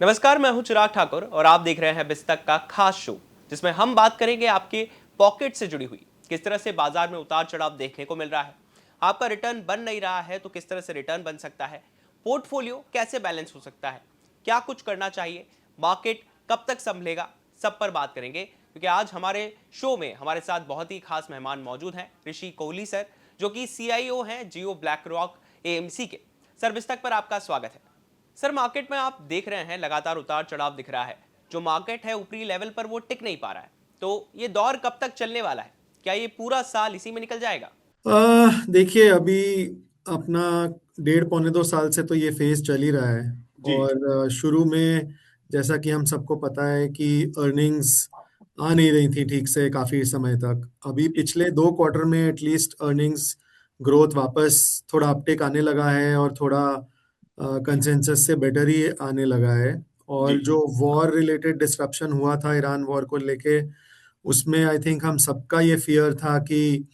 नमस्कार, मैं हूं चिराग ठाकुर और आप देख रहे हैं बिस्तक का खास शो, जिसमें हम बात करेंगे आपके पॉकेट से जुड़ी हुई किस तरह से बाजार में उतार चढ़ाव देखने को मिल रहा है। आपका रिटर्न बन नहीं रहा है तो किस तरह से रिटर्न बन सकता है, पोर्टफोलियो कैसे बैलेंस हो सकता है, क्या कुछ करना चाहिए, मार्केट कब तक संभलेगा, सब पर बात करेंगे। क्योंकि आज हमारे शो में हमारे साथ बहुत ही खास मेहमान मौजूद हैं, ऋषि कोहली सर, जो कि CIO हैं जियो ब्लैक रॉक AMC के। सर, बिस्तक पर आपका स्वागत है। सर, मार्केट में आप देख रहे हैं लगातार उतार चढ़ाव दिख रहा है। जो मार्केट है ऊपरी लेवल पर वो टिक नहीं पा रहा है, तो ये दौर कब तक चलने वाला है? क्या ये पूरा साल इसी में निकल जाएगा? देखिए अभी अपना 1.5 पौने 2 साल से तो ये फेज चल ही रहा है। जी। और शुरू में जैसा कि हम सबको पता है कि अर्निंग्स आ नहीं रही थी ठीक से काफी समय तक। अभी जी। पिछले 2 क्वार्टर में एटलीस्ट अर्निंग्स ग्रोथ वापस थोड़ा अपटेक आने लगा है और थोड़ा कंसेंसस से बेटर ही आने लगा है। और जी। जो वॉर रिलेटेड डिस्रप्शन हुआ था ईरान वॉर को लेके, उसमें आई थिंक हम सबका ये फियर था कि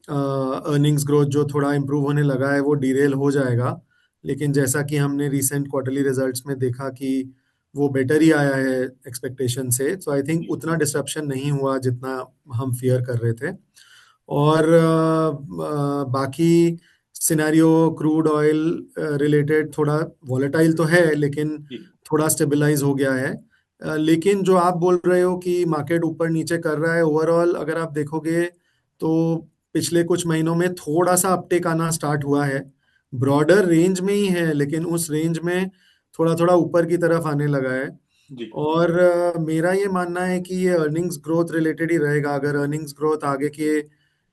अर्निंग्स ग्रोथ जो थोड़ा इम्प्रूव होने लगा है वो डीरेल हो जाएगा। लेकिन जैसा कि हमने रिसेंट क्वार्टरली रिजल्ट्स में देखा कि वो बेटर ही आया है एक्सपेक्टेशन से, तो आई थिंक जी। उतना डिसरप्शन नहीं हुआ जितना हम फियर कर रहे थे। और बाकी सिनेरियो क्रूड ऑयल रिलेटेड थोड़ा वॉलेटाइल तो है, लेकिन जी। थोड़ा स्टेबलाइज हो गया है। लेकिन जो आप बोल रहे हो कि मार्केट ऊपर नीचे कर रहा है, ओवरऑल अगर आप देखोगे तो पिछले कुछ महीनों में थोड़ा सा अपटेक आना स्टार्ट हुआ है। ब्रॉडर रेंज में ही है, लेकिन उस रेंज में थोड़ा थोड़ा ऊपर की तरफ आने लगा है। जी। और मेरा ये मानना है कि ये अर्निंग्स ग्रोथ रिलेटेड ही रहेगा। अगर अर्निंग्स ग्रोथ आगे के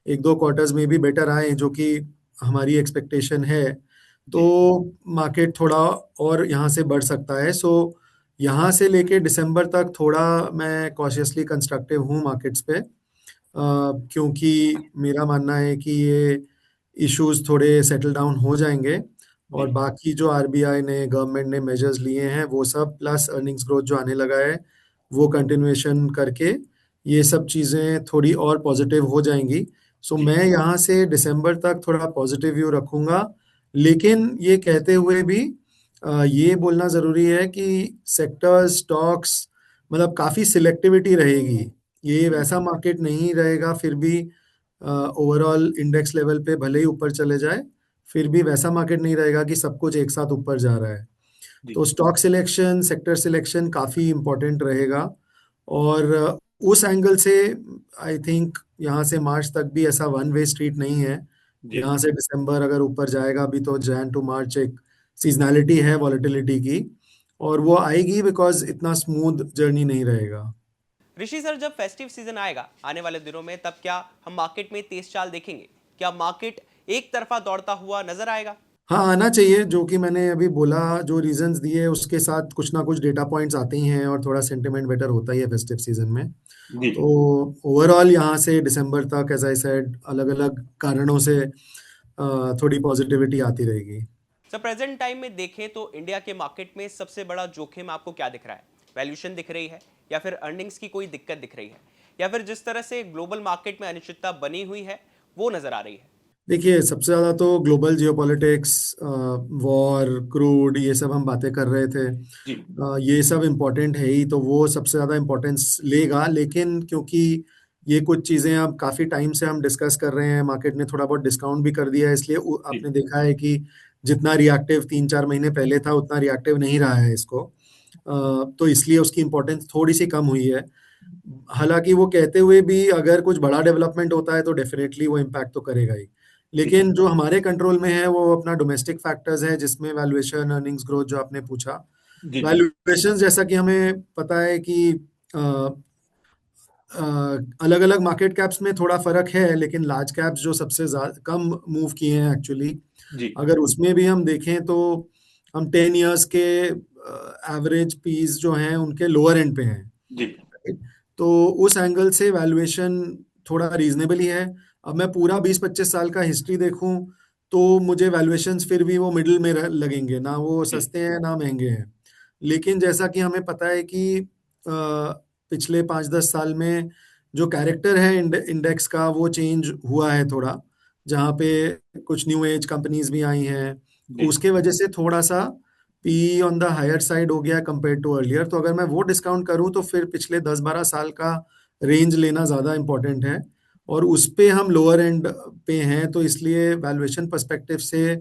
1-2 क्वार्टर्स में भी बेटर आए, जो कि हमारी एक्सपेक्टेशन है, तो जी। मार्केट थोड़ा और यहाँ से बढ़ सकता है। सो यहाँ से लेके दिसंबर तक थोड़ा मैं कॉशियसली कंस्ट्रक्टिव हूँ मार्केट्स पे। क्योंकि मेरा मानना है कि ये इश्यूज थोड़े सेटल डाउन हो जाएंगे। जी। और बाकी जो आरबीआई ने गवर्नमेंट ने मेजर्स लिए हैं वो सब, प्लस अर्निंग्स ग्रोथ जो आने लगा है, वो कंटिन्यूएशन करके ये सब चीज़ें थोड़ी और पॉजिटिव हो जाएंगी। सो जी। मैं यहाँ से दिसंबर तक थोड़ा पॉजिटिव व्यू रखूंगा। लेकिन ये कहते हुए भी ये बोलना ज़रूरी है कि सेक्टर्स स्टॉक्स मतलब काफ़ी सिलेक्टिविटी रहेगी। ये जी। वैसा मार्केट नहीं रहेगा फिर भी ओवरऑल इंडेक्स लेवल पे भले ही ऊपर चले जाए, फिर भी वैसा मार्केट नहीं रहेगा कि सब कुछ एक साथ ऊपर जा रहा है। जी। तो स्टॉक सिलेक्शन, सेक्टर सिलेक्शन काफ़ी इम्पोर्टेंट रहेगा। और उस एंगल से आई थिंक यहाँ से मार्च तक भी ऐसा वन वे स्ट्रीट नहीं है। जी। यहाँ से दिसंबर अगर ऊपर जाएगा भी तो जैन टू मार्च एक सीजनैलिटी है वॉलेटिलिटी की, और वो आएगी बिकॉज इतना स्मूथ जर्नी नहीं रहेगा। ऋषि सर, जब फेस्टिव सीजन आएगा आने वाले दिनों में, तब क्या हम मार्केट में तेज चाल देखेंगे? क्या मार्केट एक तरफा दौड़ता हुआ नजर आएगा? हाँ, आना चाहिए। जो कि मैंने अभी बोला, जो रीजंस दिए उसके साथ कुछ ना कुछ डेटा पॉइंट्स आते ही हैं और थोड़ा सेंटिमेंट बेटर होता ही है फेस्टिव सीजन में। जी। तो ओवरऑल यहाँ से दिसंबर तक एज आई सेड अलग अलग कारणों से थोड़ी पॉजिटिविटी आती रहेगी। सर, प्रेजेंट टाइम में देखें तो इंडिया के मार्केट में सबसे बड़ा जोखिम आपको क्या दिख रहा है? वैल्यूएशन दिख रही है, या फिर अर्निंग्स की कोई दिक्कत दिख रही है, या फिर जिस तरह से ग्लोबल मार्केट में अनिश्चितता बनी हुई है वो नजर आ रही है? देखिए सबसे ज़्यादा तो ग्लोबल जियोपॉलिटिक्स, वॉर, क्रूड, ये सब हम बातें कर रहे थे। जी। ये सब इम्पोर्टेंट है ही, तो वो सबसे ज़्यादा इम्पोर्टेंस लेगा। लेकिन क्योंकि ये कुछ चीज़ें अब काफ़ी टाइम से हम डिस्कस कर रहे हैं, मार्केट ने थोड़ा बहुत डिस्काउंट भी कर दिया है, इसलिए जी। आपने देखा है कि जितना रिएक्टिव 3-4 महीने पहले था उतना रिएक्टिव नहीं रहा है इसको। तो इसलिए उसकी इम्पोर्टेंस थोड़ी सी कम हुई है। हालांकि वो कहते हुए भी अगर कुछ बड़ा डेवलपमेंट होता है तो डेफिनेटली वो इम्पैक्ट तो करेगा ही। जी। लेकिन जो हमारे कंट्रोल में है वो अपना डोमेस्टिक फैक्टर्स है, जिसमें वैल्यूएशन, अर्निंग्स ग्रोथ जो आपने पूछा। जी। जी। वैल्यूएशन जैसा कि हमें पता है कि अलग अलग मार्केट कैप्स में थोड़ा फर्क है, लेकिन लार्ज कैप्स जो सबसे कम मूव किए हैं एक्चुअली, जी। अगर उसमें भी हम देखें तो हम 10 इयर्स के एवरेज पीस जो हैं उनके लोअर एंड पे हैं। जी। तो उस एंगल से वैल्यूएशन थोड़ा रीजनेबल ही है। अब मैं पूरा 20-25 साल का हिस्ट्री देखूं तो मुझे वैल्यूएशंस फिर भी वो मिडिल में लगेंगे, ना वो जी। सस्ते हैं ना महंगे हैं। लेकिन जैसा कि हमें पता है कि पिछले 5-10 साल में जो कैरेक्टर है इंडेक्स का वो चेंज हुआ है थोड़ा, जहाँ पे कुछ न्यू एज कंपनीज भी आई हैं। जी। उसके वजह से थोड़ा सा P on the higher side हो गया कंपेयर टू अर्लियर, तो अगर मैं वो डिस्काउंट करूं तो फिर पिछले 10-12 साल का रेंज लेना ज़्यादा इंपॉर्टेंट है, और उस पे हम लोअर एंड पे हैं, तो इसलिए वैल्यूएशन पर्सपेक्टिव से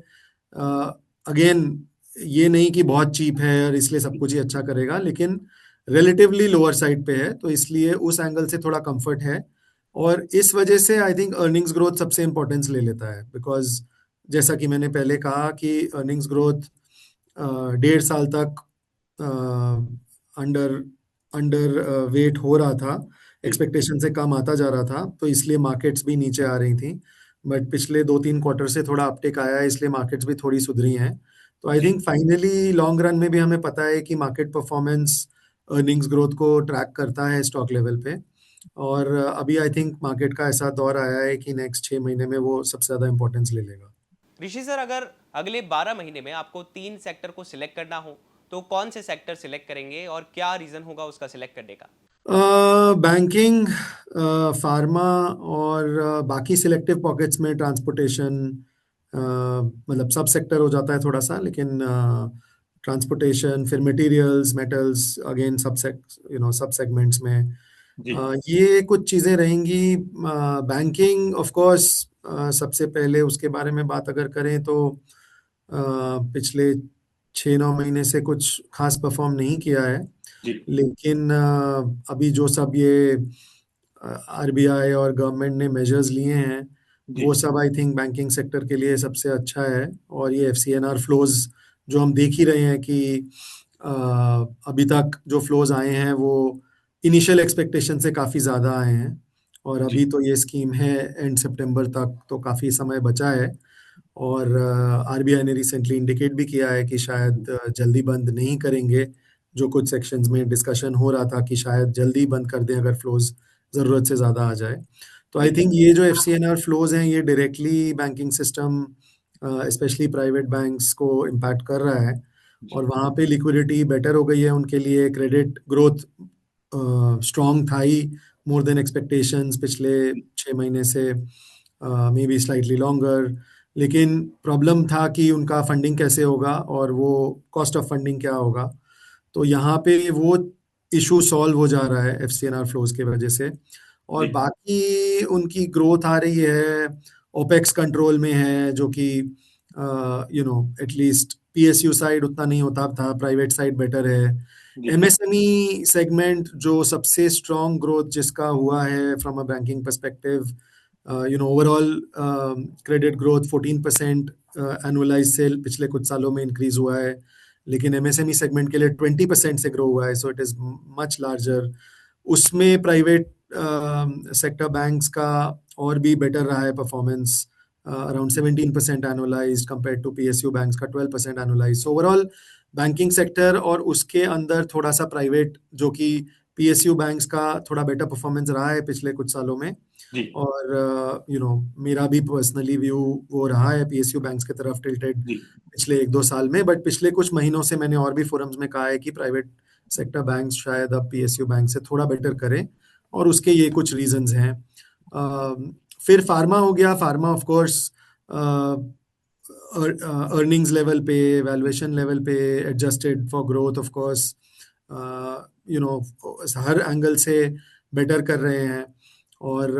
अगेन ये नहीं कि बहुत चीप है और इसलिए सब कुछ ही अच्छा करेगा, लेकिन रिलेटिवली लोअर साइड पे है, तो इसलिए उस एंगल से थोड़ा कंफर्ट है। और इस वजह से आई थिंक अर्निंग्स ग्रोथ सबसे इंपॉर्टेंस ले लेता है, बिकॉज जैसा कि मैंने पहले कहा कि अर्निंग्स ग्रोथ 1.5 साल तक अंडर अंडर वेट हो रहा था, जी एक्सपेक्टेशन से कम आता जा रहा था, तो इसलिए मार्केट्स भी नीचे आ रही थी। बट पिछले 2-3 क्वार्टर से थोड़ा अपटेक आया है, इसलिए मार्केट्स भी थोड़ी सुधरी हैं। तो आई जी थिंक फाइनली लॉन्ग रन में भी हमें पता है कि मार्केट परफॉर्मेंस अर्निंग्स ग्रोथ को ट्रैक करता है स्टॉक लेवल पे, और अभी आई थिंक मार्केट का ऐसा दौर आया है कि नेक्स्ट 6 महीने में वो सबसे ज़्यादा इंपॉर्टेंस ले लेगा। ऋषि सर, अगर अगले 12 महीने में आपको 3 सेक्टर को सिलेक्ट करना हो तो कौन से सेक्टर सिलेक्ट करेंगे और क्या रीजन होगा उसका सिलेक्ट करने का? बैंकिंग, फार्मा, और बाकी सिलेक्टिव पॉकेट्स में ट्रांसपोर्टेशन, मतलब सब सेक्टर हो जाता है थोड़ा सा, लेकिन ट्रांसपोर्टेशन, फिर मटेरियल्स, मेटल्स, अगेन सब सेगमेंट्स में जी ये कुछ चीज़ें रहेंगी। बैंकिंग ऑफ कोर्स सबसे पहले उसके बारे में बात अगर करें तो पिछले 6-9 महीने से कुछ खास परफॉर्म नहीं किया है, जी लेकिन अभी जो सब ये आरबीआई और गवर्नमेंट ने मेजर्स लिए हैं, जी वो सब आई थिंक बैंकिंग सेक्टर के लिए सबसे अच्छा है। और ये एफसीएनआर फ्लोज जो हम देख ही रहे हैं कि अ, अभी तक जो फ्लोज आए हैं वो इनिशियल एक्सपेक्टेशन से काफ़ी ज़्यादा आए हैं, और जी अभी तो ये स्कीम है एंड सितंबर तक, तो काफ़ी समय बचा है। और आरबीआई ने रिसेंटली इंडिकेट भी किया है कि शायद जल्दी बंद नहीं करेंगे, जो कुछ सेक्शंस में डिस्कशन हो रहा था कि शायद जल्दी बंद कर दें अगर फ्लोज ज़रूरत से ज़्यादा आ जाए। तो आई जी थिंक ये जो एफसीएनआर फ्लोज हैं ये directly banking system, specially private banks को इम्पैक्ट कर रहा है, जी और वहाँ पे लिक्विडिटी बेटर हो गई है उनके लिए, क्रेडिट ग्रोथ स्ट्रॉन्ग था ही, मोर देन एक्सपेक्टेशंस पिछले 6 महीने से, मे बी स्लाइटली लॉन्गर। लेकिन प्रॉब्लम था कि उनका फंडिंग कैसे होगा और वो कॉस्ट ऑफ फंडिंग क्या होगा, तो यहाँ पे वो इशू सॉल्व हो जा रहा है एफसीएनआर फ्लोज की वजह से। और जी बाकी उनकी ग्रोथ आ रही है, ओपेक्स कंट्रोल में है, जो कि एटलीस्ट पीएसयू साइड उतना नहीं होता था, प्राइवेट साइड बेटर है। जी एमएसएमई सेगमेंट जो सबसे स्ट्रॉन्ग ग्रोथ जिसका हुआ है from a banking perspective, overall credit growth 14% annualise से पिछले कुछ सालों में इंक्रीज हुआ है, लेकिन एमएसएमई सेगमेंट के लिए 20% से ग्रो हुआ है, so it is much larger. उसमें प्राइवेट सेक्टर बैंक्स का और भी बेटर रहा है performance, around 17% annualise compare to PSU banks का 12% annualise. So overall banking sector और उसके अंदर थोड़ा सा प्राइवेट, जो कि पीएसयू बैंक्स का थोड़ा बेटर परफॉर्मेंस रहा है पिछले कुछ सालों में। जी और मेरा भी पर्सनली व्यू वो रहा है पीएसयू बैंक्स की तरफ टिल्टेड जी पिछले 1-2 साल में, बट पिछले कुछ महीनों से मैंने और भी फोरम्स में कहा है कि प्राइवेट सेक्टर बैंक्स शायद अब पीएसयू बैंक से थोड़ा बेटर करें, और उसके ये कुछ रीजंस हैं। फिर फार्मा हो गया, pharma of course earnings level पे, वैल्यूएशन लेवल पे, adjusted for growth of course, her angle से बेटर कर रहे हैं, और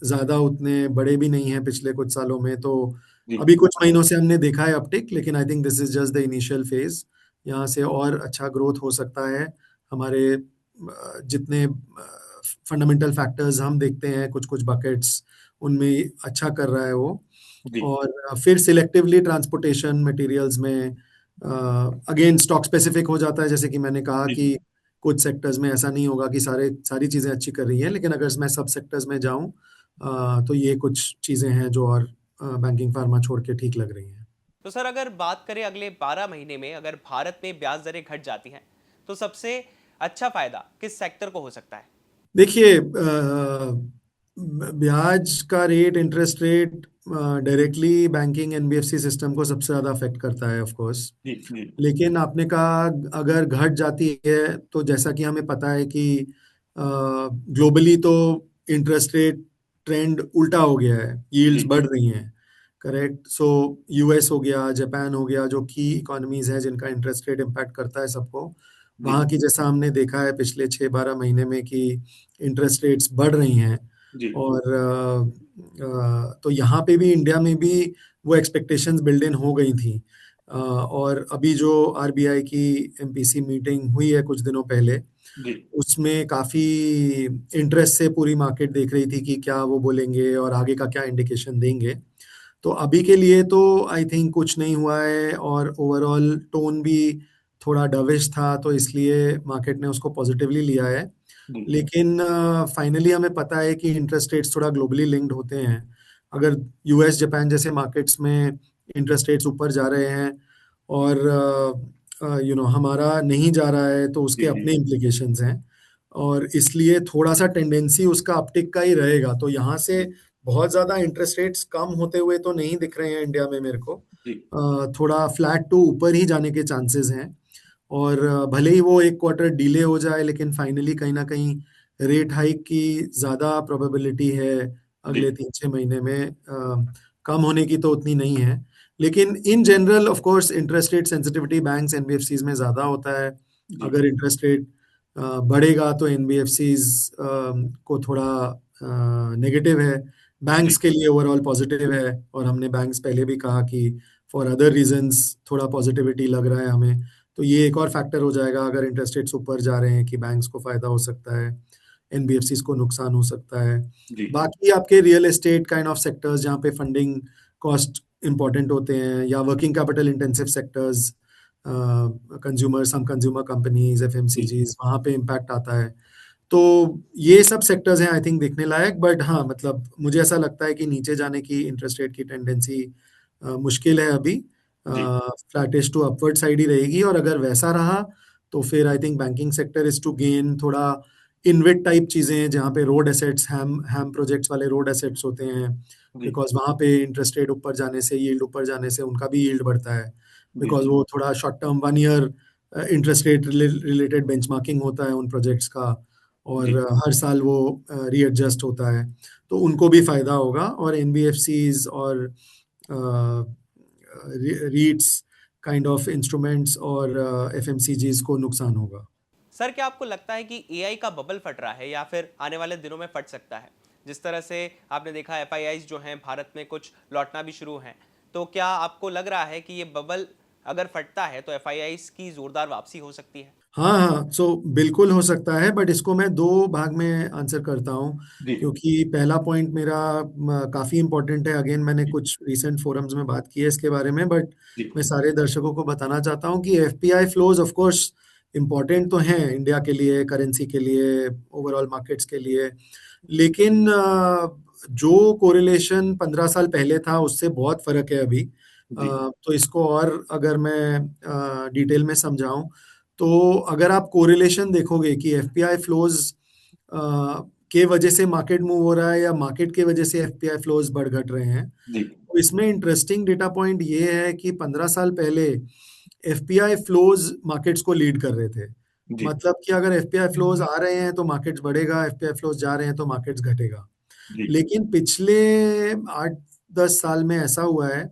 ज़्यादा उतने बड़े भी नहीं हैं पिछले कुछ सालों में। तो जी अभी कुछ महीनों से हमने देखा है अपटिक, लेकिन I think this is just the initial phase, यहाँ से और अच्छा ग्रोथ हो सकता है। हमारे जितने फंडामेंटल फैक्टर्स हम देखते हैं, कुछ कुछ बकेट्स उनमें अच्छा कर रहा है वो। जी और फिर सिलेक्टिवली ट्रांसपोर्टेशन मटेरियल्स में अगेन स्टॉक स्पेसिफिक हो जाता है, जैसे कि मैंने कहा जी कि कुछ सेक्टर्स में ऐसा नहीं होगा कि सारी चीज़ें अच्छी कर रही हैं, लेकिन अगर मैं सब सेक्टर्स में जाऊं तो ये कुछ चीज़ें हैं जो और बैंकिंग फार्मा छोड़ के ठीक लग रही हैं। तो सर, अगर बात करें अगले 12 महीने में अगर भारत में ब्याज दरें घट जाती हैं तो सबसे अच्छा फायदा किस सेक्टर को हो सकता है? देखिए, ब्याज का rate, interest rate directly banking NBFC system को सबसे ज़्यादा अफेक्ट करता है ऑफ कोर्स। जी जी लेकिन आपने कहा अगर घट जाती है, तो जैसा कि हमें पता है कि ग्लोबली तो इंटरेस्ट रेट ट्रेंड उल्टा हो गया है, यील्ड्स जी बढ़ रही हैं करेक्ट। सो यूएस हो गया, जापान हो गया, जो की इकोनॉमीज हैं जिनका इंटरेस्ट रेट इम्पैक्ट करता है सबको, जी वहाँ की जैसा हमने देखा है पिछले 6-12 महीने में कि इंटरेस्ट रेट्स बढ़ रही हैं। जी और तो यहाँ पे भी, इंडिया में भी वो एक्सपेक्टेशंस बिल्ड इन हो गई थी। और अभी जो आरबीआई की एमपीसी मीटिंग हुई है कुछ दिनों पहले, जी उसमें काफी इंटरेस्ट से पूरी मार्केट देख रही थी कि क्या वो बोलेंगे और आगे का क्या इंडिकेशन देंगे। तो अभी के लिए तो आई थिंक कुछ नहीं हुआ है, और ओवरऑल टोन भी थोड़ा डविश था, तो इसलिए मार्केट ने उसको पॉजिटिवली लिया है। जी लेकिन फाइनली हमें पता है कि इंटरेस्ट रेट्स थोड़ा ग्लोबली लिंक्ड होते हैं। अगर यूएस जापान जैसे मार्केट्स में इंटरेस्ट रेट्स ऊपर जा रहे हैं और हमारा नहीं जा रहा है, तो जी उसके जी अपने इम्प्लीकेशंस हैं, और इसलिए थोड़ा सा टेंडेंसी उसका अपटिक का ही रहेगा। तो यहाँ से बहुत ज्यादा इंटरेस्ट रेट्स कम होते हुए तो नहीं दिख रहे हैं इंडिया में मेरे को। जी थोड़ा फ्लैट टू ऊपर ही जाने के चांसेस हैं। और भले ही वो एक क्वार्टर डिले हो जाए, लेकिन फाइनली कहीं ना कहीं रेट हाइक की ज्यादा प्रोबेबिलिटी है जी अगले 3-6 महीने में। कम होने की तो उतनी नहीं है, लेकिन in general of course interest rate sensitivity banks NBFCs में ज्यादा होता है। जी अगर इंटरेस्ट रेट बढ़ेगा तो एनबीएफसीज को थोड़ा नेगेटिव है, जी बैंक्स के लिए ओवरऑल पॉजिटिव है। और हमने बैंक्स पहले भी कहा कि फॉर अदर रीजंस थोड़ा पॉजिटिविटी लग रहा है हमें। तो ये एक और फैक्टर हो जाएगा, अगर इंटरेस्ट रेट्स ऊपर जा रहे हैं, कि बैंक्स को फायदा हो सकता है, एनबीएफसीज को नुकसान हो सकता है। जी बाकी आपके real estate kind of sectors जहाँ पे फंडिंग कॉस्ट इंपॉर्टेंट होते हैं, या working capital intensive sectors, consumer, some consumer companies, जी एफएमसीजीज, वहाँ पे इम्पैक्ट आता है। तो ये सब सेक्टर्स हैं आई थिंक देखने लायक। बट हाँ, मतलब मुझे ऐसा लगता है कि नीचे जाने की इंटरेस्ट रेट की टेंडेंसी मुश्किल है अभी। जी फ्लैटिश टू अपवर्ड साइड ही रहेगी, और अगर वैसा रहा तो फिर I think banking sector is to gain थोड़ा इनविट टाइप चीजें, जहाँ पे road assets, HAM HAM projects वाले रोड एसेट्स होते हैं, जी बिकॉज वहाँ पे इंटरेस्ट रेट ऊपर जाने से, यील्ड ऊपर जाने से उनका भी यील्ड बढ़ता है, जी बिकॉज वो थोड़ा short term 1 year interest rate related benchmarking होता है उन प्रोजेक्ट्स का, और जी हर साल वो रीएडजस्ट होता है, तो उनको भी फायदा होगा। और एनबीएफसीज और रीट्स काइंड ऑफ इंस्ट्रूमेंट्स और एफएमसीजीज को नुकसान होगा। सर, क्या आपको लगता है कि एआई का बबल फट रहा है या फिर आने वाले दिनों में फट सकता है? जिस तरह से आपने देखा एफआईआईज जो हैं भारत में कुछ लौटना भी शुरू हैं, तो क्या आपको लग रहा है कि ये बबल अगर फटता है तो एफआईआईज की जोरदार वापसी हो सकती है? हाँ हाँ, सो बिल्कुल हो सकता है, बट इसको मैं दो भाग में आंसर करता हूँ, जी क्योंकि पहला पॉइंट मेरा काफी इंपॉर्टेंट है। अगेन, मैंने जी कुछ रिसेंट फोरम्स में बात की है इसके बारे में, बट जी मैं सारे दर्शकों को बताना चाहता हूँ कि FPI flows of course important तो हैं इंडिया के लिए, करेंसी के लिए, ओवरऑल मार्केट्स के लिए, लेकिन जो कोरिलेशन 15 साल पहले था उससे बहुत फर्क है अभी। जी तो इसको और अगर मैं डिटेल में समझाऊं, तो अगर आप कोरिलेशन देखोगे कि एफपीआई फ्लोज के वजह से मार्केट मूव हो रहा है, या मार्केट के वजह से एफपीआई फ्लोज बढ़ घट रहे हैं, जी तो इसमें इंटरेस्टिंग डेटा पॉइंट ये है कि 15 साल पहले एफपीआई फ्लोज मार्केट्स को लीड कर रहे थे। जी मतलब कि अगर एफपीआई फ्लोज आ रहे हैं तो मार्केट्स बढ़ेगा, एफपीआई फ्लोज जा रहे हैं तो मार्केट्स घटेगा। जी लेकिन पिछले 8-10 साल में ऐसा हुआ है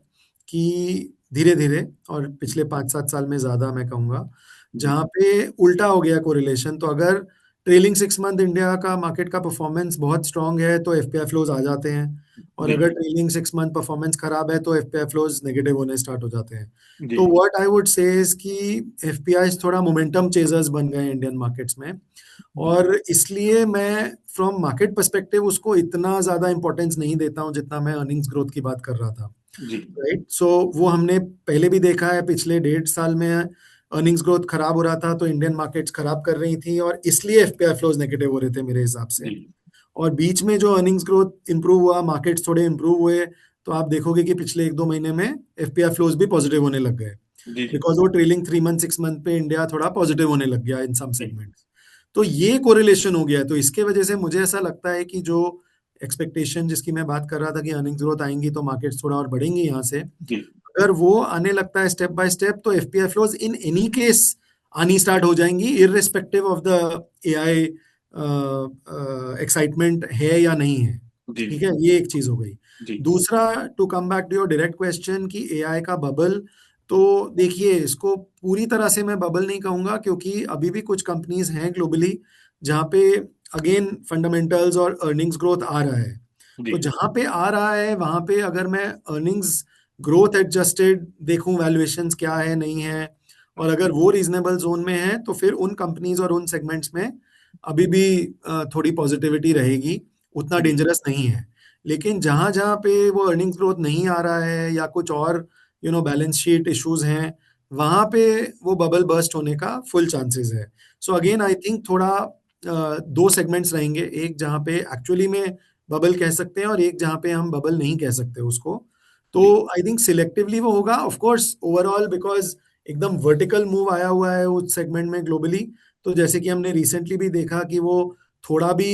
कि धीरे धीरे, और पिछले 5-7 साल में ज्यादा मैं कहूँगा, जी जहाँ पे उल्टा हो गया कोरिलेशन। तो अगर ट्रेलिंग 6 मंथ इंडिया का मार्केट का परफॉर्मेंस बहुत स्ट्रांग है तो एफपीआई फ्लोज आ जाते हैं, और जी अगर ट्रेलिंग 6 मंथ परफॉर्मेंस खराब है तो एफपीआई फ्लोज नेगेटिव होने स्टार्ट हो जाते हैं। जी तो what I would say is कि एफपीआई थोड़ा मोमेंटम चेजर्स बन गए हैं इंडियन मार्केट्स में, जी और इसलिए मैं फ्रॉम मार्केट पर्सपेक्टिव उसको इतना ज्यादा इंपॉर्टेंस नहीं देता हूँ जितना मैं अर्निंग्स ग्रोथ की बात कर रहा था। जी राइट, सो वो हमने पहले भी देखा है, पिछले 1.5 साल में अर्निंग्स ग्रोथ खराब हो रहा था तो इंडियन मार्केट्स खराब कर रही थी, और इसलिए एफपीआई फ्लोज नेगेटिव हो रहे थे मेरे हिसाब से। जी और बीच में जो अर्निंग्स ग्रोथ इंप्रूव हुआ, मार्केट्स थोड़े इंप्रूव हुए, तो आप देखोगे कि पिछले 1-2 महीने में एफपीआई फ्लोज भी पॉजिटिव होने लग गए, जी बिकॉज वो ट्रेलिंग 3 मंथ 6 मंथ पे इंडिया थोड़ा पॉजिटिव होने लग गया इन सम जी सेगमेंट्स। तो ये कोरिलेशन हो गया है, तो इसके वजह से मुझे ऐसा लगता है कि जो एक्सपेक्टेशन जिसकी मैं बात कर रहा था कि अर्निंग्स ग्रोथ आएंगी तो मार्केट्स थोड़ा और बढ़ेंगी यहाँ से, जी अगर वो आने लगता है स्टेप बाय स्टेप, तो FPI flows in any case आनी स्टार्ट हो जाएंगी, irrespective of the AI excitement है या नहीं है। जी ठीक है, ये एक चीज हो गई। जी दूसरा, to come back to your direct question कि एआई का बबल, तो देखिए इसको पूरी तरह से मैं बबल नहीं कहूंगा, क्योंकि अभी भी कुछ कंपनीज हैं ग्लोबली जहाँ पे अगेन फंडामेंटल्स और अर्निंग्स ग्रोथ आ रहा है। जी तो जहाँ पे आ रहा है वहाँ पे अगर मैं अर्निंग्स ग्रोथ एडजस्टेड देखूं, वैल्यूएशंस क्या है नहीं है, और अगर वो रीजनेबल जोन में है तो फिर उन कंपनीज और उन सेगमेंट्स में अभी भी थोड़ी पॉजिटिविटी रहेगी, उतना जी डेंजरस नहीं है। लेकिन जहां जहां पे वो अर्निंग्स ग्रोथ नहीं आ रहा है या कुछ और बैलेंस शीट इश्यूज हैं, वहां पे वो बबल बर्स्ट होने का फुल चांसेस है। सो अगेन आई थिंक थोड़ा दो सेगमेंट्स रहेंगे, एक जहां पे एक्चुअली में बबल कह सकते हैं और एक जहां पे हम बबल नहीं कह सकते उसको। तो जी आई थिंक सिलेक्टिवली वो होगा, ऑफ कोर्स ओवरऑल बिकॉज एकदम वर्टिकल मूव आया हुआ है उस सेगमेंट में ग्लोबली। तो जैसे कि हमने रिसेंटली भी देखा कि वो थोड़ा भी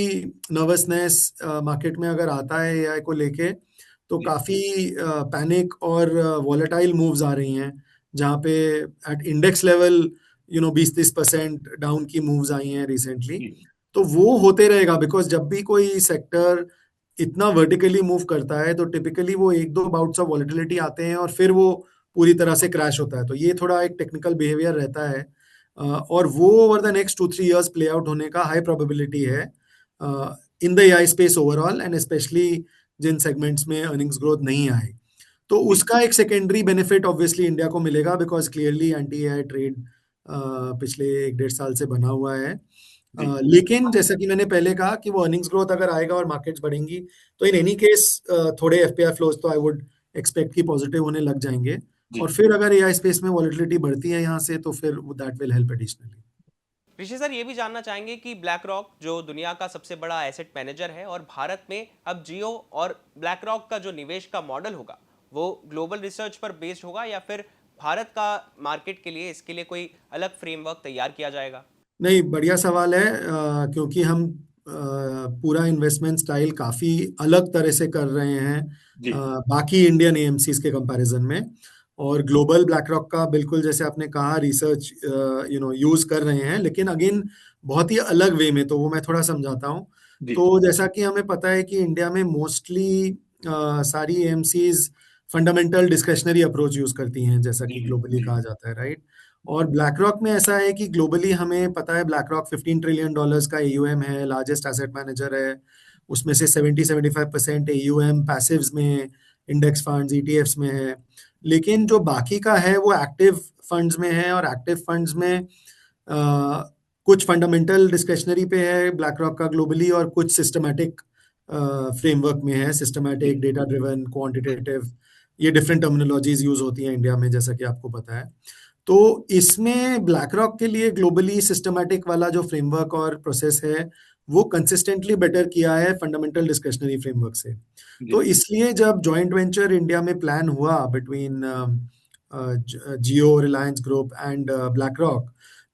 नर्वसनेस मार्केट में अगर आता है एआई को लेके, तो जी काफी पैनिक और वॉलेटाइल मूव्स आ रही हैं, जहाँ पे एट इंडेक्स लेवल 20-30% डाउन की मूव्स आई हैं रिसेंटली। जी तो वो होते रहेगा, बिकॉज जब भी कोई सेक्टर इतना वर्टिकली मूव करता है तो टिपिकली वो एक दो बाउट्स ऑफ वॉलेटिलिटी आते हैं और फिर वो पूरी तरह से क्रैश होता है। तो ये थोड़ा एक टेक्निकल बिहेवियर रहता है, और वो over the next 2-3 years play out होने का हाई प्रोबेबिलिटी है in the AI space overall, and specially जिन सेगमेंट्स में अर्निंग्स ग्रोथ नहीं आए। तो जी उसका एक सेकेंडरी बेनिफिट ऑब्वियसली इंडिया को मिलेगा, because clearly anti AI trade पिछले 1-1.5 साल से बना हुआ है। जी लेकिन जैसा कि मैंने पहले कहा कि वो अर्निंग्स ग्रोथ अगर आएगा और मार्केट्स बढ़ेंगी, तो इन एनी केस थोड़े एफपीआई फ्लोज तो आई वुड एक्सपेक्ट कि पॉजिटिव होने लग जाएंगे। जी और फिर अगर एआई स्पेस में वॉलिटिलिटी बढ़ती है यहाँ से, तो फिर that will help additionally. Rishi sir, ये भी जानना चाहेंगे कि ब्लैक रॉक जो दुनिया का सबसे बड़ा एसेट मैनेजर है और भारत में अब जियो और ब्लैक रॉक का जो निवेश का मॉडल होगा वो ग्लोबल रिसर्च पर बेस्ड होगा या फिर भारत का मार्केट के लिए इसके लिए कोई अलग फ्रेमवर्क तैयार किया जाएगा? नहीं, बढ़िया सवाल है, क्योंकि हम पूरा इन्वेस्टमेंट स्टाइल काफी अलग तरह से कर रहे हैं जी बाकी इंडियन एएमसीज के कंपैरिजन में। और ग्लोबल ब्लैक रॉक का बिल्कुल जैसे आपने कहा रिसर्च यूज कर रहे हैं, लेकिन अगेन बहुत ही अलग वे में। तो वो मैं थोड़ा समझाता हूँ। जी तो जैसा कि हमें पता है कि इंडिया में मोस्टली सारी AMCs fundamental discretionary approach use करती हैं, जैसा जी कि ग्लोबली जी कहा जाता है, राइट। और ब्लैक रॉक में ऐसा है कि ग्लोबली हमें पता है ब्लैक रॉक $15 ट्रिलियन का एयूएम है, लार्जेस्ट एसेट मैनेजर है। उसमें से 70-75% एयूएम पैसिव्स में, इंडेक्स फंड्स ईटीएफ्स में है। लेकिन जो बाकी का है वो एक्टिव फंड्स में है, और एक्टिव फंड्स में कुछ फंडामेंटल डिस्क्रेशनरी पे है ब्लैक रॉक का ग्लोबली, और कुछ सिस्टमैटिक फ्रेमवर्क में है, जी सिस्टमैटिक, डेटा ड्रिवन, क्वांटिटेटिव। ये डिफरेंट टर्मिनोलॉजीज यूज होती हैं इंडिया में, जैसा कि आपको पता है। तो इसमें ब्लैक रॉक के लिए ग्लोबली सिस्टमैटिक वाला जो फ्रेमवर्क और प्रोसेस है वो कंसिस्टेंटली बेटर किया है फंडामेंटल डिस्क्रिशनरी फ्रेमवर्क से। जी तो इसलिए जब जॉइंट वेंचर इंडिया में प्लान हुआ between Jio, Reliance group and black rock,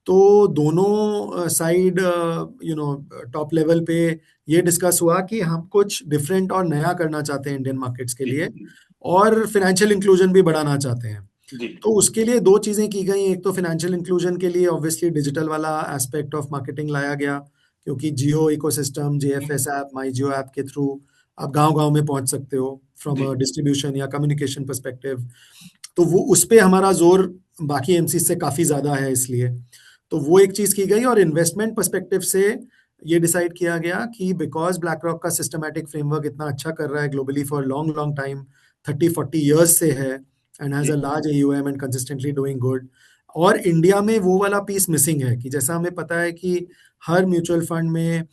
तो दोनों साइड टॉप लेवल पे ये डिस्कस हुआ कि हम कुछ डिफरेंट और नया करना चाहते हैं इंडियन मार्केट्स के जी लिए, और फिनेंशियल इंक्लूजन भी बढ़ाना चाहते हैं। जी तो उसके लिए दो चीजें की गई। एक तो फिनेंशियल इंक्लूजन के लिए ऑब्वियसली डिजिटल वाला एस्पेक्ट ऑफ मार्केटिंग लाया गया, क्योंकि जियो इकोसिस्टम, जेएफएस ऐप, माई जियो ऐप के थ्रू आप गांव गांव में पहुंच सकते हो फ्रॉम जी अ डिस्ट्रीब्यूशन या कम्युनिकेशन परस्पेक्टिव। तो वो उस पे हमारा जोर बाकी एमसी से काफी ज्यादा है, इसलिए तो वो एक चीज की गई। और इन्वेस्टमेंट परस्पेक्टिव से ये डिसाइड किया गया कि बिकॉज ब्लैक रॉक का सिस्टमैटिक फ्रेमवर्क इतना अच्छा कर रहा है globally for long long time, 30-40 years से है, एंड हैज जी a large AUM and consistently doing good. और इंडिया में वो वाला पीस मिसिंग है कि जैसा हमें पता है कि हर म्यूचुअल फंड में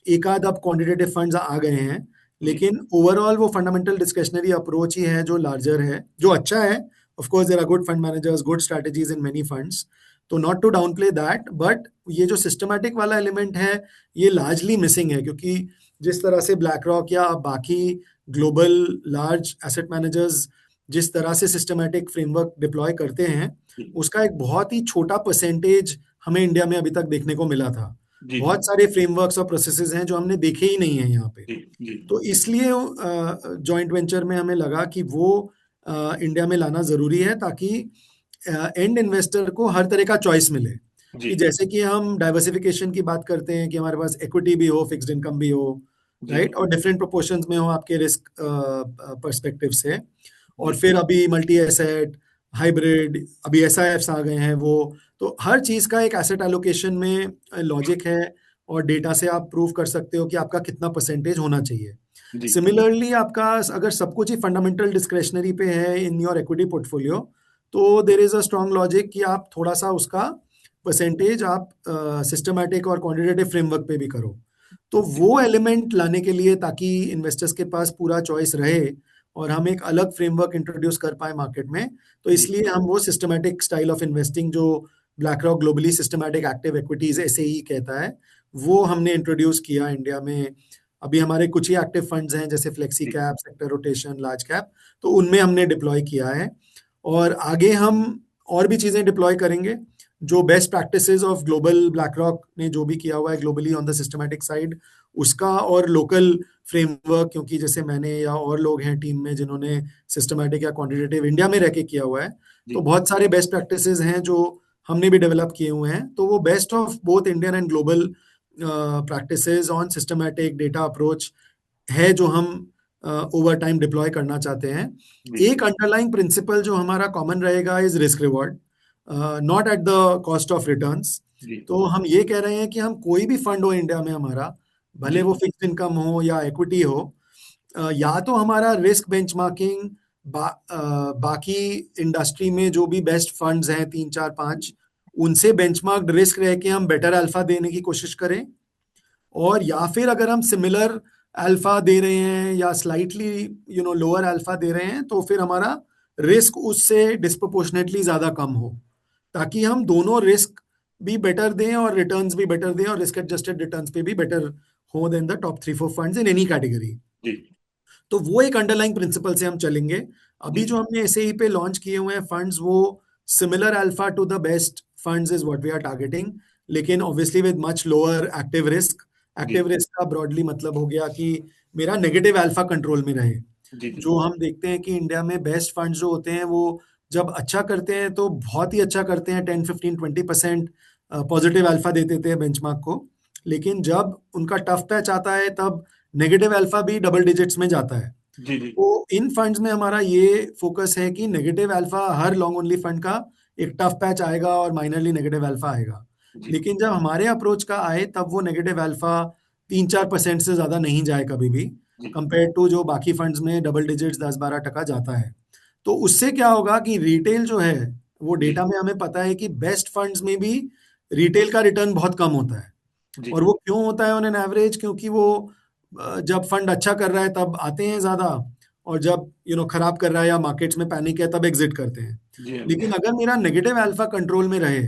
एक आध अब क्वांटिटेटिव फंड्स आ गए हैं, जी लेकिन ओवरऑल वो फंडामेंटल डिस्क्रिशनरी अप्रोच ही है जो लार्जर है, जो अच्छा है। Of course there are good fund managers, good strategies in many funds, तो not to downplay that, but ये जो सिस्टमैटिक वाला एलिमेंट है ये लार्जली मिसिंग है, क्योंकि जिस तरह से ब्लैक रॉक या बाकी ग्लोबल लार्ज एसेट मैनेजर्स जिस तरह से सिस्टमैटिक फ्रेमवर्क डिप्लॉय करते हैं, जी उसका एक बहुत ही छोटा परसेंटेज हमें इंडिया में अभी तक देखने को मिला था। जी बहुत सारे फ्रेमवर्क्स और प्रोसेसेस हैं जो हमने देखे ही नहीं है यहाँ पे। जी जी तो इसलिए जॉइंट वेंचर में हमें लगा कि वो इंडिया में लाना जरूरी है, ताकि एंड इन्वेस्टर को हर तरह का चॉइस मिले। जी कि जैसे कि हम डाइवर्सिफिकेशन की बात करते हैं कि हमारे पास इक्विटी भी हो, फिक्स्ड इनकम भी हो, जी राइट, और डिफरेंट प्रोपोर्शंस में हो आपके रिस्क पर्सपेक्टिव से। और जी फिर अभी मल्टी एसेट, हाइब्रिड, अभी एसआईएफ्स आ गए हैं वो। तो हर चीज का एक एसेट एलोकेशन में लॉजिक है, और डेटा से आप प्रूव कर सकते हो कि आपका कितना परसेंटेज होना चाहिए। जी सिमिलरली आपका अगर सब कुछ ही फंडामेंटल डिस्क्रेशनरी पे है इन योर इक्विटी पोर्टफोलियो, तो there is a strong logic कि आप थोड़ा सा उसका परसेंटेज आप सिस्टमैटिक और क्वांटिटेटिव फ्रेमवर्क पे भी करो। तो वो एलिमेंट लाने के लिए, ताकि इन्वेस्टर्स के पास पूरा चॉइस रहे और हम एक अलग फ्रेमवर्क इंट्रोड्यूस कर पाए मार्केट में, तो जी इसलिए हम वो सिस्टमैटिक स्टाइल ऑफ इन्वेस्टिंग जो black rock globally systematic active equities SAE कहता है, वो हमने इंट्रोड्यूस किया इंडिया में। अभी हमारे कुछ ही एक्टिव फंड्स हैं, जैसे फ्लेक्सी जी cap, sector rotation, large cap, तो उनमें हमने डिप्लॉय किया है। और आगे हम और भी चीजें डिप्लॉय करेंगे, जो best practices of global black rock ने जो भी किया हुआ है globally on the systematic side, उसका, और लोकल फ्रेमवर्क, क्योंकि जैसे मैंने या और लोग हैं टीम में जिन्होंने सिस्टमैटिक या क्वांटिटेटिव इंडिया में रह के किया हुआ है, जी तो बहुत सारे बेस्ट प्रैक्टिसेस हैं जो हमने भी डेवलप किए हुए हैं। तो वो best of both Indian and global practices on systematic data approach है, जो हम ओवर टाइम डिप्लॉय करना चाहते हैं। जी एक अंडरलाइंग प्रिंसिपल जो हमारा कॉमन रहेगा is risk reward, not at the cost of returns. जी तो हम ये कह रहे हैं कि हम कोई भी फंड हो इंडिया में हमारा, भले जी वो फिक्स्ड इनकम हो या इक्विटी हो, या तो हमारा रिस्क बेंचमार्किंग बाकी इंडस्ट्री में जो भी बेस्ट फंड्स हैं, तीन चार पांच, उनसे बेंचमार्क्ड रिस्क रह के हम बेटर अल्फा देने की कोशिश करें। और या फिर अगर हम सिमिलर अल्फा दे रहे हैं या स्लाइटली लोअर अल्फा दे रहे हैं, तो फिर हमारा रिस्क उससे डिस्प्रोपोर्शनेटली ज्यादा कम हो, ताकि हम दोनों रिस्क भी बेटर दें और रिटर्न्स भी बेटर दें, और रिस्क एडजस्टेड रिटर्न्स पे भी बेटर हो than the top 3-4 funds in any category. जी तो वो एक अंडरलाइंग प्रिंसिपल से हम चलेंगे। अभी जी जो हमने एसएई पे लॉन्च किए हुए हैं फंड्स, वो similar alpha to the best funds is what we are targeting, लेकिन obviously with much lower active risk. जी एक्टिव रिस्क का ब्रॉडली मतलब हो गया कि मेरा नेगेटिव अल्फा कंट्रोल में रहे। जी जी जो हम देखते हैं कि इंडिया में बेस्ट फंड्स जो होते हैं, वो जब अच्छा करते हैं तो बहुत ही अच्छा करते हैं, 10-15-20% पॉजिटिव अल्फा दे देते हैं बेंचमार्क को। लेकिन जब उनका टफ पैच आता है, तब नेगेटिव अल्फा भी डबल डिजिट्स में जाता है। जी जी तो इन फंड्स में हमारा ये फोकस है कि नेगेटिव अल्फा, हर लॉन्ग ओनली फंड का एक टफ पैच आएगा और माइनरली नेगेटिव अल्फा आएगा। जी लेकिन जब हमारे अप्रोच का आए, तब वो नेगेटिव अल्फा 3-4% से ज्यादा नहीं जाए कभी भी, जी कंपेयर टू जो बाकी फंड्स में डबल डिजिट्स 10-12% जाता है। तो उससे क्या होगा कि रिटेल जो है, वो जी डेटा में हमें पता है कि बेस्ट फंड्स में भी रिटेल का रिटर्न बहुत कम होता है। जी और वो क्यों होता है ऑन एन एवरेज? क्योंकि वो जब फंड अच्छा कर रहा है तब आते हैं ज्यादा, और जब खराब कर रहा है या मार्केट्स में पैनिक है तब एग्जिट करते हैं। जी लेकिन अगर मेरा नेगेटिव अल्फा कंट्रोल में रहे,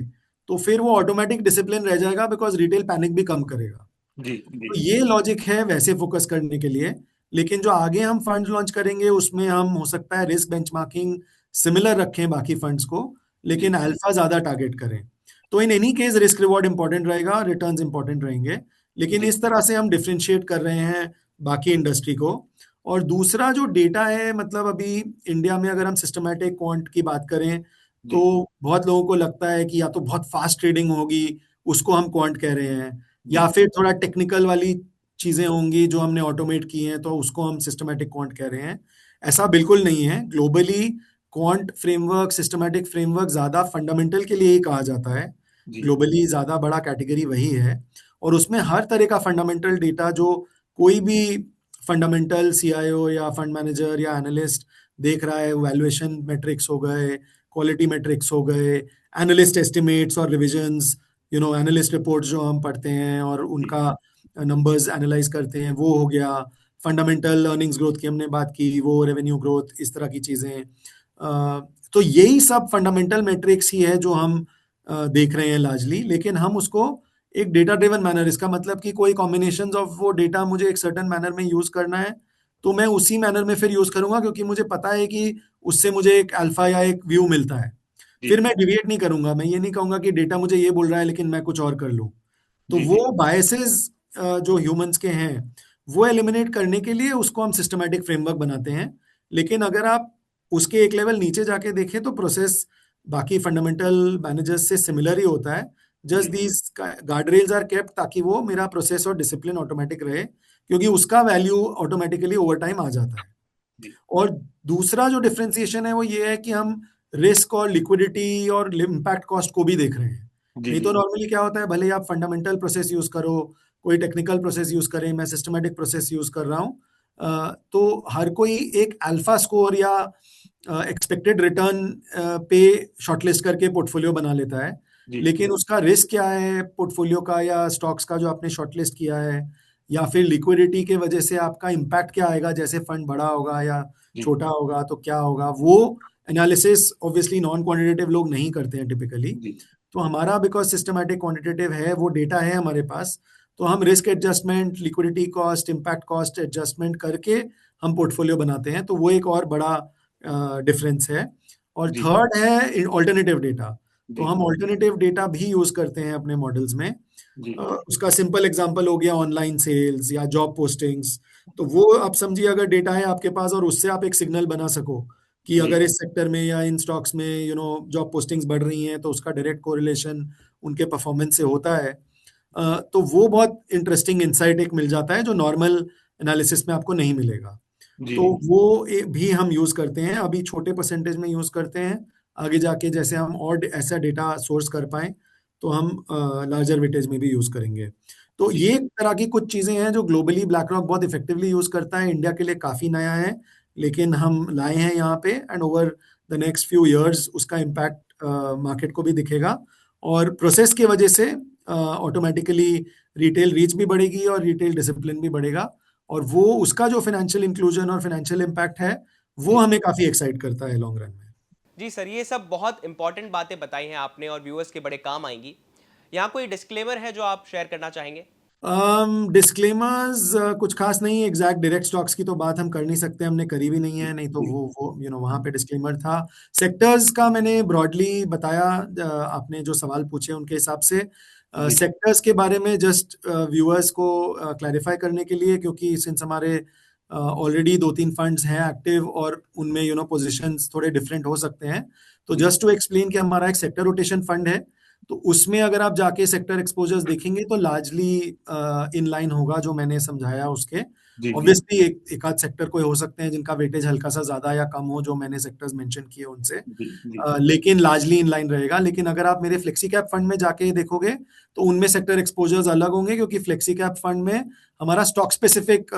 तो फिर वो ऑटोमेटिक डिसिप्लिन रह जाएगा, बिकॉज रिटेल पैनिक भी कम करेगा। जी जी तो ये लॉजिक है वैसे फोकस करने के लिए। लेकिन जो आगे हम फंड लॉन्च करेंगे, उसमें हम हो सकता है रिस्क बेंचमार्किंग सिमिलर रखें बाकी फंड्स को, जी लेकिन अल्फा ज्यादा टारगेट करें। तो in any case risk reward important रहेगा, रिटर्न्स इंपॉर्टेंट रहेंगे। लेकिन जी इस तरह से हम डिफ्रेंशिएट कर रहे हैं बाकी इंडस्ट्री को। और दूसरा जो डेटा है, मतलब अभी इंडिया में अगर हम सिस्टमैटिक क्वांट की बात करें, जी तो बहुत लोगों को लगता है कि या तो बहुत फास्ट ट्रेडिंग होगी, उसको हम क्वांट कह रहे हैं, जी या फिर थोड़ा टेक्निकल वाली चीजें होंगी जो हमने ऑटोमेट की हैं, तो उसको हम सिस्टमैटिक क्वांट कह रहे हैं। ऐसा बिल्कुल नहीं है। Globally quant framework, systematic framework ज्यादा फंडामेंटल के लिए ही कहा जाता है। जी ग्लोबली ज्यादा बड़ा कैटेगरी वही है, और उसमें हर तरह का फंडामेंटल डेटा जो कोई भी फंडामेंटल सीआईओ या फंड मैनेजर या एनालिस्ट देख रहा है, वैल्यूएशन मेट्रिक्स हो गए, क्वालिटी मेट्रिक्स हो गए, एनालिस्ट एस्टिमेट्स और रिविजन्स, एनालिस्ट रिपोर्ट्स जो हम पढ़ते हैं और जी उनका नंबर्स एनालाइज करते हैं, वो हो गया। फंडामेंटल अर्निंग्स ग्रोथ की हमने बात की, वो रेवेन्यू ग्रोथ, इस तरह की चीजें। तो यही सब फंडामेंटल मेट्रिक्स ही है जो हम देख रहे हैं लार्जली। लेकिन हम उसको एक डेटा ड्रिवन मैनर, इसका मतलब कि कोई कॉम्बिनेशन ऑफ वो डेटा मुझे एक सर्टेन मैनर में यूज करना है, तो मैं उसी मैनर में फिर यूज करूंगा, क्योंकि मुझे पता है कि उससे मुझे एक अल्फा या एक व्यू मिलता है। जी फिर मैं डिविएट नहीं करूंगा, मैं ये नहीं कहूंगा कि डेटा मुझे ये बोल रहा है लेकिन मैं कुछ और कर लूं। तो जी जी वो बायसेस जो ह्यूमंस के हैं, वो एलिमिनेट करने के लिए उसको हम सिस्टमैटिक फ्रेमवर्क बनाते हैं। लेकिन अगर आप उसके एक लेवल नीचे जाके देखें, तो प्रोसेस बाकी फंडामेंटल मैनेजर्स से सिमिलर ही होता है। जस्ट जी these guardrails are kept ताकि वो मेरा प्रोसेस और डिसिप्लिन ऑटोमेटिक रहे, क्योंकि उसका वैल्यू ऑटोमेटिकली ओवर टाइम आ जाता है। जी और दूसरा जो डिफरेंशिएशन है वो ये है कि हम रिस्क और लिक्विडिटी और इम्पैक्ट कॉस्ट को भी देख रहे हैं। जी नहीं जी तो नॉर्मली क्या होता है, भले ही आप फंडामेंटल प्रोसेस यूज करो, कोई टेक्निकल प्रोसेस यूज करें, मैं सिस्टमेटिक प्रोसेस यूज कर रहा हूँ, तो हर कोई एक अल्फा स्कोर या एक्सपेक्टेड रिटर्न पे शॉर्टलिस्ट करके पोर्टफोलियो बना लेता है। जी लेकिन उसका रिस्क क्या है पोर्टफोलियो का या स्टॉक्स का जो आपने शॉर्टलिस्ट किया है, या फिर लिक्विडिटी के वजह से आपका इम्पैक्ट क्या आएगा, जैसे फंड बड़ा होगा या जी छोटा होगा तो क्या होगा, वो एनालिसिस ऑब्वियसली नॉन क्वांटिटेटिव लोग नहीं करते हैं टिपिकली। जी तो हमारा बिकॉज सिस्टमैटिक क्वांटिटेटिव है, वो डेटा है हमारे पास, तो हम risk adjustment, liquidity cost, impact cost adjustment करके हम पोर्टफोलियो बनाते हैं। तो वो एक और बड़ा डिफरेंस है। और जी थर्ड है ऑल्टरनेटिव डेटा। तो जी हम ऑल्टरनेटिव डेटा भी यूज करते हैं अपने मॉडल्स में। जी उसका सिंपल एग्जांपल हो गया ऑनलाइन सेल्स या जॉब पोस्टिंग्स। तो वो आप समझिए अगर डेटा है आपके पास और उससे आप एक सिग्नल बना सको कि जी अगर इस सेक्टर में या इन स्टॉक्स में जॉब पोस्टिंग्स बढ़ रही हैं तो उसका डायरेक्ट कोरिलेशन उनके परफॉर्मेंस से होता है, तो वो बहुत इंटरेस्टिंग इंसाइट एक मिल जाता है जो नॉर्मल एनालिसिस में आपको नहीं मिलेगा। जी तो वो भी हम यूज करते हैं, अभी छोटे परसेंटेज में यूज करते हैं। आगे जाके जैसे हम और ऐसा डेटा सोर्स कर पाएं तो हम लार्जर वेटेज में भी यूज करेंगे। तो जी ये एक तरह की कुछ चीजें हैं जो ग्लोबली ब्लैक रॉक बहुत इफेक्टिवली यूज करता है, इंडिया के लिए काफी नया है, लेकिन हम लाए हैं यहाँ पे, and over the next few years उसका इम्पैक्ट मार्केट को भी दिखेगा। और प्रोसेस की वजह से ऑटोमेटिकली रिटेल रीच भी बढ़ेगी और रिटेल डिसिप्लिन भी बढ़ेगा, और वो उसका जो फाइनेंशियल इंक्लूजन और फाइनेंशियल इम्पैक्ट है वो जी हमें काफी एक्साइट करता है लॉन्ग रन में। जी सर, ये सब बहुत इंपॉर्टेंट बातें बताई हैं आपने और व्यूअर्स के बड़े काम आएंगी। यहाँ कोई डिस्क्लेमर है जो आप शेयर करना चाहेंगे? डिस्क्लेमर्स कुछ खास नहीं, एग्जैक्ट डायरेक्ट स्टॉक्स की तो बात हम कर नहीं सकते, हमने करी भी नहीं जी है, नहीं तो जी वो वहां पे डिस्क्लेमर था। सेक्टर्स का मैंने ब्रॉडली बताया, आपने जो सवाल पूछे उनके हिसाब से। जी सेक्टर्स के बारे में जस्ट व्यूअर्स को क्लैरिफाई करने के लिए, क्योंकि सिंस हमारे ऑलरेडी 2-3 फंड्स हैं एक्टिव और उनमें पोजीशंस थोड़े डिफरेंट हो सकते हैं, तो जी जस्ट टू एक्सप्लेन कि हमारा एक सेक्टर रोटेशन फंड है, तो उसमें अगर आप जाके सेक्टर एक्सपोजर्स देखेंगे तो लार्जली इन लाइन होगा जो मैंने समझाया उसके। जी जी ऑब्वियसली एक आध सेक्टर कोई हो सकते हैं जिनका वेटेज हल्का सा ज्यादा या कम हो, जो मैंने सेक्टर्स मेंशन किए उनसे, जी जी लेकिन लार्जली इन लाइन रहेगा। लेकिन अगर आप मेरे फ्लेक्सी कैप फंड में जाके देखोगे तो उनमें सेक्टर एक्सपोजर्स अलग होंगे, क्योंकि फ्लेक्सी कैप फंड में हमारा स्टॉक स्पेसिफिक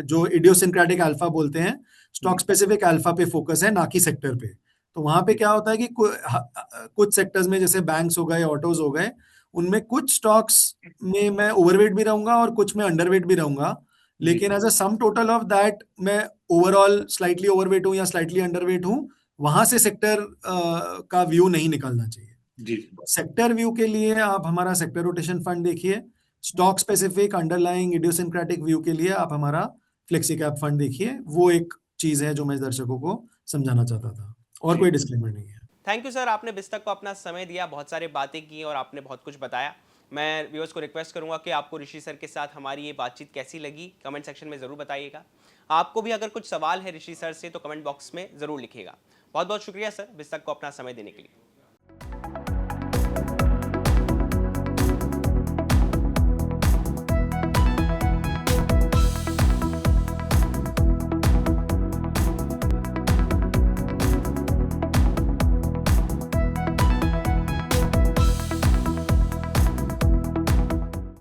जो इडियोसिंक्रेटिक अल्फा बोलते हैं, स्टॉक जी स्पेसिफिक अल्फा पे फोकस है, ना कि सेक्टर पे। तो वहां पे जी क्या होता है कि कुछ सेक्टर्स में जैसे बैंक्स हो गए, ऑटोज हो गए, उनमें कुछ स्टॉक्स में मैं ओवरवेट भी रहूंगा और कुछ में अंडरवेट भी रहूंगा, जी लेकिन as a sum total of that मैं ओवरऑल स्लाइटली ओवरवेट हूं या स्लाइटली अंडरवेट हूं, वहां से सेक्टर का व्यू नहीं निकालना चाहिए। जी सेक्टर व्यू के लिए आप हमारा सेक्टर रोटेशन फंड देखिए, stock specific underlying idiosyncratic view के लिए आप हमारा फ्लेक्सी कैप फंड देखिए। वो एक चीज है जो मैं दर्शकों को समझाना चाहता था, और जी कोई डिस्क्लेमर नहीं है। थैंक यू सर, आपने बिस्तक को अपना समय दिया, बहुत सारी बातें की और आपने बहुत कुछ बताया। मैं व्यूअर्स को रिक्वेस्ट करूंगा कि आपको ऋषि सर के साथ हमारी ये बातचीत कैसी लगी कमेंट सेक्शन में ज़रूर बताइएगा। आपको भी अगर कुछ सवाल है ऋषि सर से तो कमेंट बॉक्स में ज़रूर लिखिएगा। बहुत बहुत शुक्रिया सर बिस्तक को अपना समय देने के लिए।